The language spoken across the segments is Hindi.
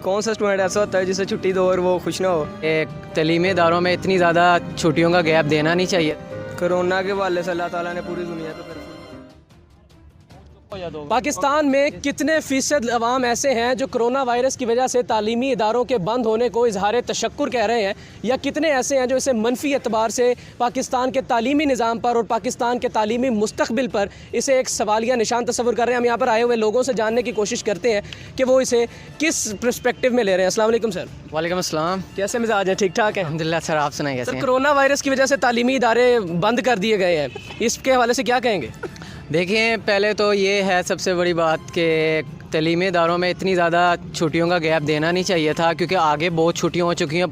कौन सा स्टूडेंट ऐसा होता है जिसे छुट्टी दो और वो खुश ना हो। एक तलीमी इदारों में इतनी ज़्यादा छुट्टियों का गैप देना नहीं चाहिए। कोरोना के हवाले से अल्लाह ताला ने पूरी दुनिया पे कर्फ्यू। पाकिस्तान में कितने फ़ीसद अवाम ऐसे हैं जो कोरोना वायरस की वजह से तालीमी इदारों के बंद होने को इजहार तशक्कुर कह रहे हैं, या कितने ऐसे हैं जो इसे मनफी एतबार से पाकिस्तान के तालीमी निज़ाम पर और पाकिस्तान के तालीमी मुस्तकबिल पर इसे एक सवालिया निशान तस्वुर कर रहे हैं। हम यहाँ पर आए हुए लोगों से जानने की कोशिश करते हैं कि वो इसे किस पर्सपेक्टिव में ले रहे हैं। अस्सलाम वालेकुम सर। वालेकुम अस्सलाम। कैसे मिजाज हैं? ठीक ठाक है अल्हम्दुलिल्लाह सर, आप सुनाइए कैसे सर, हैं? कोरोना वायरस की वजह से तालीमी इदारे बंद कर दिए गए हैं, इसके हवाले से क्या कहेंगे? देखिए, पहले तो ये है सबसे बड़ी बात कि तलीमी इदारों में इतनी ज़्यादा छुट्टियों का गैप देना नहीं चाहिए था, क्योंकि आगे बहुत छुट्टियाँ हो चुकी हैं।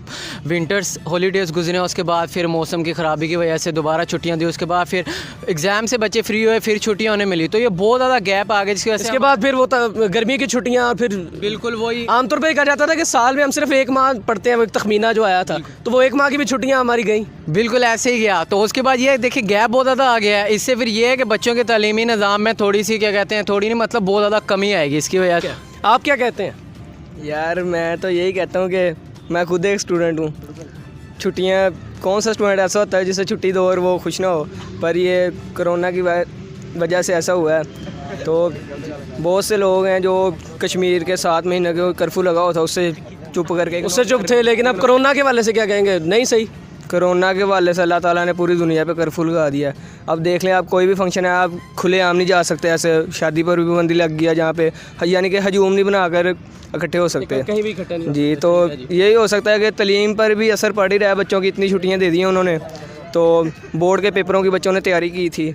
विंटर्स हॉलीडेज़ गुजरे, उसके बाद फिर मौसम की ख़राबी की वजह से दोबारा छुट्टियाँ दी, उसके बाद फिर एग्ज़ाम से बच्चे फ्री हुए, फिर छुट्टियाँ उन्हें मिली, तो ये बहुत ज़्यादा गैप आ गया, जिसकी वजह से इसके बाद फिर वो गर्मी की छुट्टियाँ, और फिर बिल्कुल वही आमतौर पर कहा जाता था कि साल में हम सिर्फ एक माह पढ़ते हैं, वो एक तखमीना जो आया था, तो वो एक माह की भी छुट्टियाँ हमारी गई। बिल्कुल ऐसे ही गया। तो उसके बाद ये देखिए गैप बहुत ज़्यादा आ गया है। इससे फिर ये है कि बच्चों के तालीमी निज़ाम में थोड़ी सी क्या कहते हैं, थोड़ी नहीं मतलब बहुत ज़्यादा कमी आएगी इसकी वजह से। आप क्या कहते हैं? यार मैं तो यही कहता हूँ कि मैं खुद एक स्टूडेंट हूँ। छुट्टियाँ, कौन सा स्टूडेंट ऐसा होता है जिसे छुट्टी दो और वो खुश ना हो, पर ये कोरोना की वजह से ऐसा हुआ है। तो बहुत से लोग हैं जो कश्मीर के 7 महीने के कर्फ्यू लगा हुआ था उससे चुप करके उससे चुप थे, लेकिन अब कोरोना के हवाले से क्या कहेंगे? नहीं सही। कोरोना के हवाले से अल्लाह ताला ने पूरी दुनिया पे कर्फ्यू लगा दिया है। अब देख लें, आप कोई भी फंक्शन है आप खुले आम नहीं जा सकते, ऐसे शादी पर भी पाबंदी लग गया जहाँ पे यानी कि हजूम नहीं बनाकर इकट्ठे हो सकते कहीं भी इकट्ठे नहीं जी। तो यही हो सकता है कि तलीम पर भी असर पड़ ही रहा है। बच्चों की इतनी छुट्टियाँ दे दी हैं उन्होंने, तो बोर्ड के पेपरों की बच्चों ने तैयारी की थी,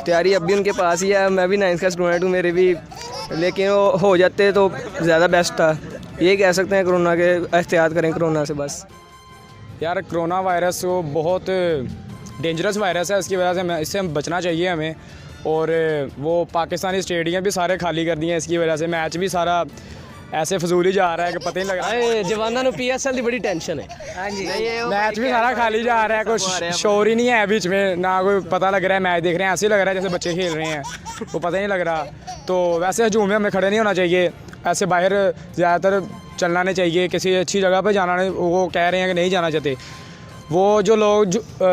तैयारी अब भी उनके पास ही है। मैं भी 9th का स्टूडेंट हूँ, मेरे भी, लेकिन वो हो जाते तो ज़्यादा बेस्ट था। यही कह सकते हैं, कोरोना के एहतियात करें कोरोना से बस। यार कोरोना वायरस वो बहुत डेंजरस वायरस है, इसकी वजह से इससे हम बचना चाहिए हमें। और वो पाकिस्तानी स्टेडियम भी सारे खाली कर दिए हैं इसकी वजह से। मैच भी सारा ऐसे फजूल ही जा रहा है कि पता ही नहीं लग रहा है। जवाना नु PSL की बड़ी टेंशन है। मैच भी सारा खाली जा रहा है, कुछ शोर ही नहीं है बीच में, ना कोई पता लग रहा है मैच देख रहे हैं, ऐसे ही लग रहा है जैसे बच्चे खेल रहे हैं, वो पता ही नहीं लग रहा। तो वैसे हजूम में हमें खड़े नहीं होना चाहिए, ऐसे बाहर ज़्यादातर चलना नहीं चाहिए, किसी अच्छी जगह पर जाना नहीं। वो कह रहे हैं कि नहीं जाना चाहते, वो जो लोग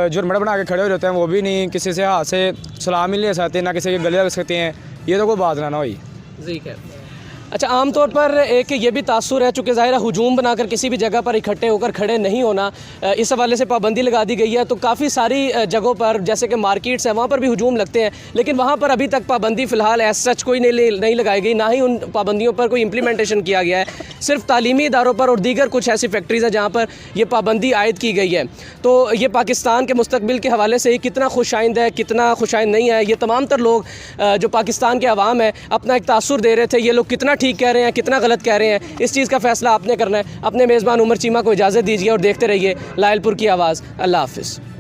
जुर्मड़ा बना के खड़े हो जाते हैं वो भी नहीं किसी से हाथ से सलाम ही ले सकते, ना किसी के गले लग सकते हैं। ये तो कोई बात ना हुई। ठीक है। अच्छा, आमतौर पर एक ये भी तासुर है, चूँकि ज़ाहिर हुजूम बनाकर किसी भी जगह पर इकट्ठे होकर खड़े नहीं होना, इस हवाले से पाबंदी लगा दी गई है। तो काफ़ी सारी जगहों पर, जैसे कि मार्केट्स हैं, वहाँ पर भी हुजूम लगते हैं, लेकिन वहाँ पर अभी तक पाबंदी फ़िलहाल एज सच कोई नहीं लगाई गई, ना ही उन पाबंदियों पर कोई इम्प्लीमेंटेशन किया गया है। सिर्फ तालीमी इदारों पर और दीगर कुछ ऐसी फैक्ट्रीज़ हैं जहाँ पर यह पाबंदी आयद की गई है। तो ये पाकिस्तान के मुस्तकबिल के हवाले से कितना खुशाइंद है, कितना खुशाइंद नहीं है, ये तमाम तर लोग जो पाकिस्तान के अवाम है अपना एक तासुर दे रहे थे। ये लोग कितना ठीक कह रहे हैं, कितना गलत कह रहे हैं, इस चीज़ का फ़ैसला आपने करना है। अपने मेज़बान उमर चीमा को इजाज़त दीजिए और देखते रहिए लायलपुर की आवाज़। अल्लाह हाफ़िज़।